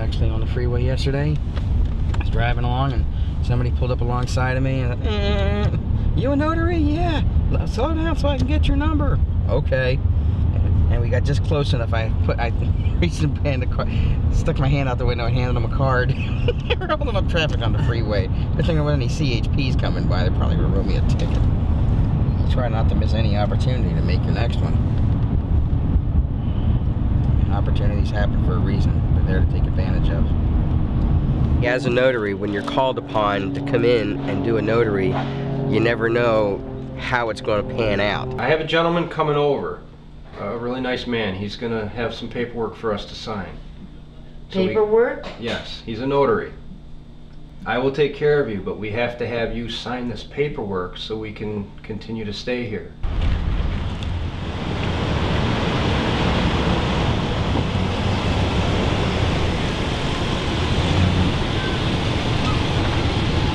actually on the freeway yesterday. I was driving along and somebody pulled up alongside of me and you a notary? Yeah. Slow down so I can get your number. Okay. And we got just close enough. I reached and stuck my hand out the window and handed them a card. They were holding up traffic on the freeway. Good thing there wasn't any CHPs coming by. They probably would have wrote me a ticket. You try not to miss any opportunity to make your next one. Opportunities happen for a reason. They're there to take advantage of. As a notary, when you're called upon to come in and do a notary, you never know how it's going to pan out. I have a gentleman coming over. A really nice man. He's going to have some paperwork for us to sign. Paperwork? Yes, he's a notary. I will take care of you, but we have to have you sign this paperwork so we can continue to stay here.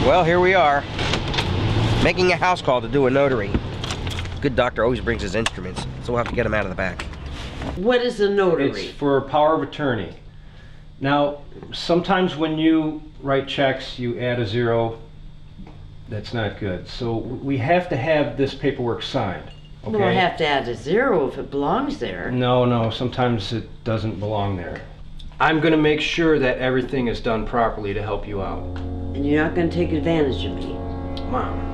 Well, here we are, making a house call to do a notary. Good doctor always brings his instruments, so we'll have to get him out of the back. What is a notary? It's for power of attorney. Now, sometimes when you write checks, you add a zero. That's not good. So we have to have this paperwork signed. Okay? We'll have to add a zero if it belongs there. No, sometimes it doesn't belong there. I'm going to make sure that everything is done properly to help you out. And you're not going to take advantage of me. Mom.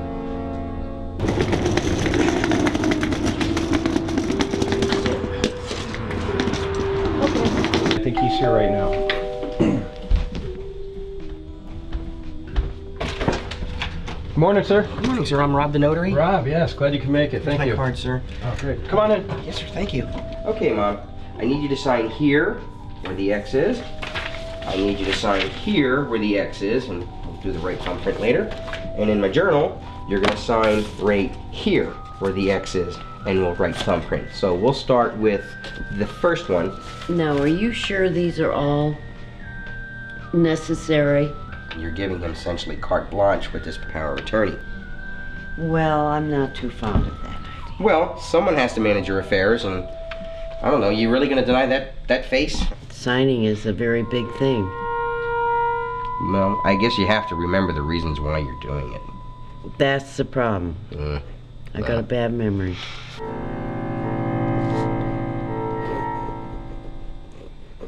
I think he's here right now. Good morning, sir. Good morning, sir. I'm Rob the notary. Rob, yes. Glad you can make it. Thank you. My card, sir. Oh, great. Come on in. Yes, sir. Thank you. Okay, Mom. I need you to sign here where the X is. I need you to sign here where the X is, and we'll do the right thumbprint later. And in my journal, you're going to sign right here where the X is, and we'll write thumbprint. So we'll start with the first one. Now, are you sure these are all necessary? You're giving him essentially carte blanche with this power of attorney. Well, I'm not too fond of that idea. Well, someone has to manage your affairs, and I don't know, you really going to deny that face? Signing is a very big thing. Well, I guess you have to remember the reasons why you're doing it. That's the problem. I got a bad memory.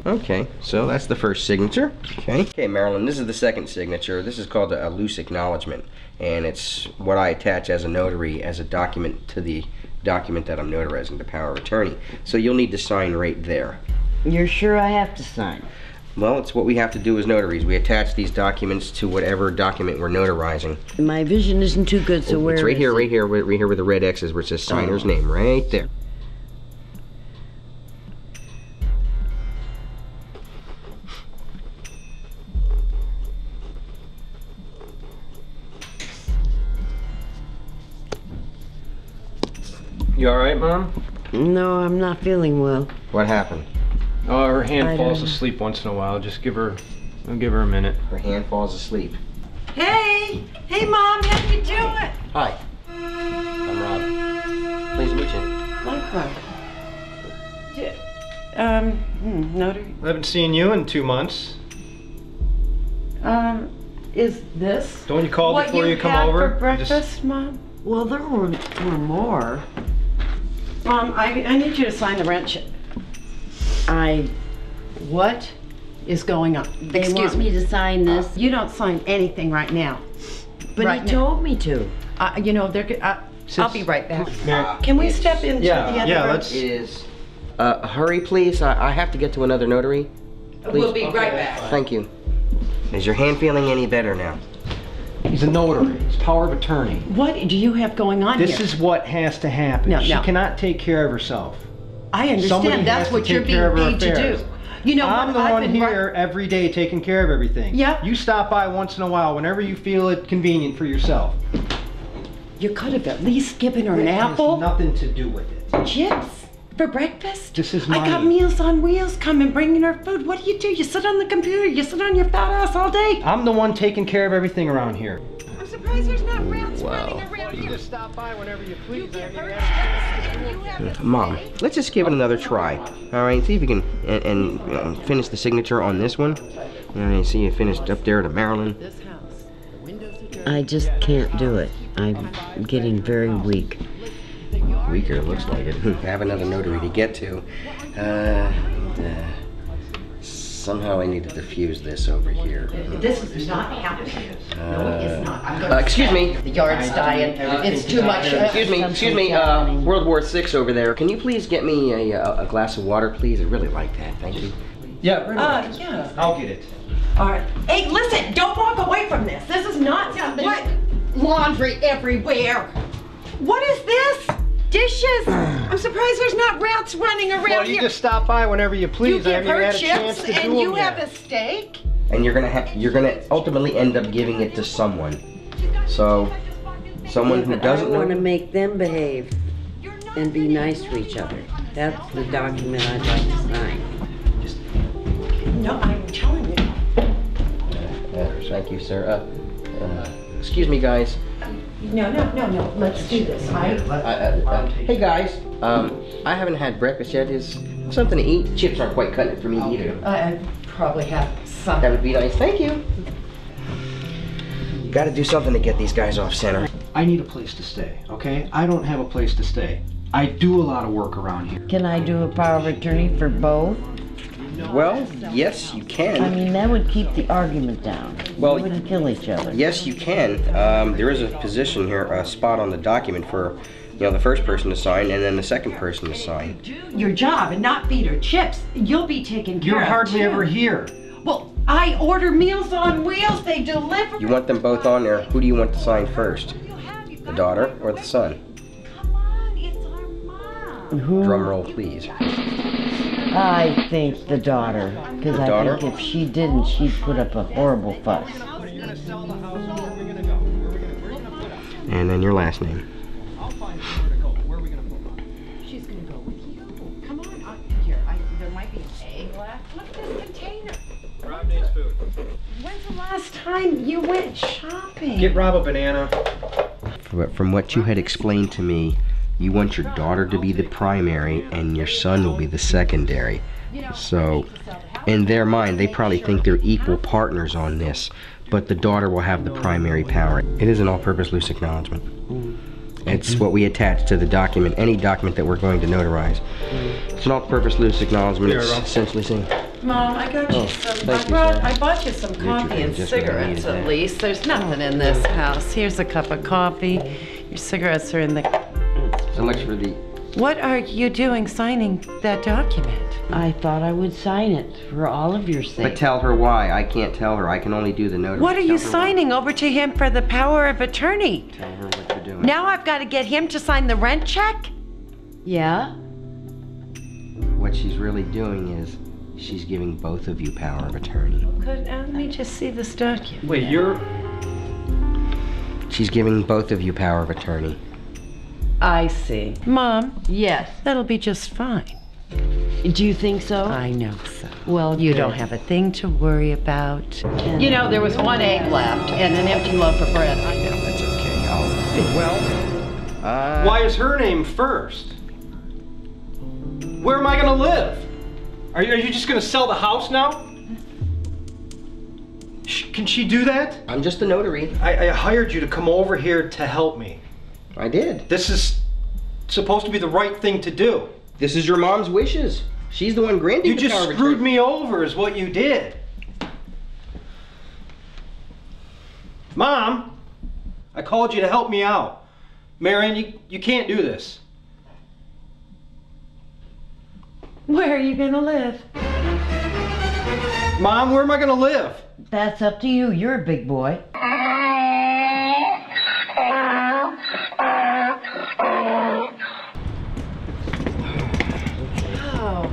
Okay, so that's the first signature. Okay, Marilyn, this is the second signature. This is called a loose acknowledgement, and it's what I attach as a notary as a document to the document that I'm notarizing, the power of attorney. So you'll need to sign right there. You're sure I have to sign? Well, it's what we have to do as notaries. We attach these documents to whatever document we're notarizing. My vision isn't too good, so where it's right is here, it? right here where the red X is, where it says signer's name, right there. You all right, Mom? No, I'm not feeling well. What happened? Oh, her hand I falls don't- asleep once in a while. Just I'll give her a minute. Her hand falls asleep. Hey! Hey, Mom, how you doing? Hi, I'm Rob. Pleased to meet you. Likewise. Notary. I haven't seen you in 2 months. Is this Don't you call what before you come had over? for breakfast, Mom? Well, there were more. Mom, I need you to sign the rent check. What is going on? They Excuse want me to sign this. You don't sign anything right now. But right he told me to. You know, I'll be right back. Mary- Can we step into the Yeah, other yeah, room? let's- Is hurry, please. I have to get to another notary. Please. We'll be right back. Thank you. Is your hand feeling any better now? He's a notary. He's power of attorney. What do you have going on This here? is what has to happen. No, She no. cannot take care of herself. I understand. Somebody That's has to what you're take being care of her paid to affairs. do. You know I'm what? the I've one been here every day taking care of everything. Yeah. You stop by once in a while whenever you feel it convenient for yourself. You could have at least given her an It has apple. nothing to do with it. Chips for breakfast? This is I got money. Meals on Wheels coming, bringing her food. What do? You sit on the computer, you sit on your fat ass all day. I'm the one taking care of everything around here. I'm surprised there's not rats running around You here. just stop by whenever you please. Mom, let's just give it another try. All right, see if you can and finish the signature on this one. I see you finished up there to Maryland. I just can't do it. I'm getting very weak. Weaker, it looks like it. I have another notary to get to. Somehow I need to diffuse this over here. This is not happening. No, it's not. I'm gonna excuse me. The yard's dying. It's too much. Excuse me, World War VI over there. Can you please get me a glass of water, please? I'd really like that, thank you. Yeah, right. Yeah. I'll get it. All right. Hey, listen, don't walk away from this. This is not what? Laundry everywhere. What is this? Dishes? I'm surprised there's not rats running around Well, here. you just stop by whenever you please. You I give haven't her had a chance chips to do and you them have yet. a steak? And you're gonna ultimately end up giving it to someone. So, someone who But doesn't I want to know. make them behave and be nice to each other. That's the document I'd like to sign. No, I'm telling you. Thank you, sir. Excuse me, guys. No. Let's do this. Hey, guys. I haven't had breakfast yet. Is something to eat? Chips aren't quite cutting it for me either. I probably have some. That would be nice. Thank you. Got to do something to get these guys off center. I need a place to stay, okay? I don't have a place to stay. I do a lot of work around here. Can I do a power of attorney for both? Well, yes, you I can. mean, that would keep the argument down. Well, We wouldn't kill each other. Yes, you can. There is a position here, a spot on the document for, the first person to sign and then the second person to sign. Your job and not feed her chips. You'll be taken care You're of. hardly too. ever here. Well, I order Meals on Wheels. They deliver. You want them both on there. Who do you want to sign first? The daughter or the son? Come on, it's our mom. Who? Drum roll, please. I think the daughter. Because I daughter? think if she didn't, she'd put up a horrible fuss. And then your last name. She's gonna go with you. Come on, here. There might be an egg left. Look at this container. Rob needs food. When's the last time you went shopping? Get Rob a banana. From what you had explained to me, you want your daughter to be the primary and your son will be the secondary. So, in their mind, they probably think they're equal partners on this, but the daughter will have the primary power. It is an all-purpose loose acknowledgement. It's what we attach to the document, any document that we're going to notarize. It's an all-purpose loose acknowledgement. It's essentially saying, Mom, I got you some. thank you, sir. I bought you some coffee and just what I cigarettes needed at there. least. There's nothing in this house. Here's a cup of coffee. Your cigarettes are in the. so much for the... What are you doing signing that document? I thought I would sign it for all of your sake. But tell her why. I can't tell her. I can only do the notary. What are you Tell her signing over to him for the power of attorney? why. Tell her what you're doing. Now I've got to get him to sign the rent check? Yeah? What she's really doing is she's giving both of you power of attorney. Good. Let me just see this document. Wait, you're... She's giving both of you power of attorney. I see. Mom, Yes. that'll be just fine. Do you think so? I know so. Well, You good. don't have a thing to worry about. You know, there was one egg left and an empty loaf of bread. I know. That's okay. Well, why is her name first? Where am I gonna live? Are you just gonna sell the house now? Can she do that? I'm just a notary. I hired you to come over here to help me. I did. This is supposed to be the right thing to do. This is your mom's wishes. She's the one granting You the just power of screwed attorney. me over is what you did. Mom, I called you to help me out. Marion, you can't do this. Where are you gonna live? Mom, where am I gonna live? That's up to you. You're a big boy. Oh,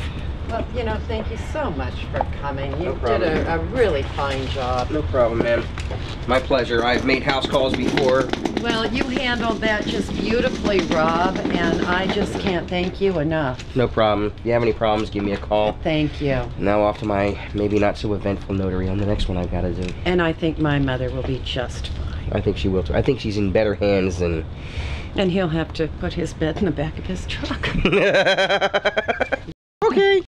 well, you know, thank you so much for coming. You No did problem. a really fine job. No problem, ma'am. My pleasure. I've made house calls before. Well, you handled that just beautifully, Rob, and I just can't thank you enough. No problem. If you have any problems, give me a call. Thank you. Now off to my maybe not so eventful notary on the next one I've got to do. And I think my mother will be just fine. I think she will too. I think she's in better hands than... And he'll have to put his bed in the back of his truck. Okay.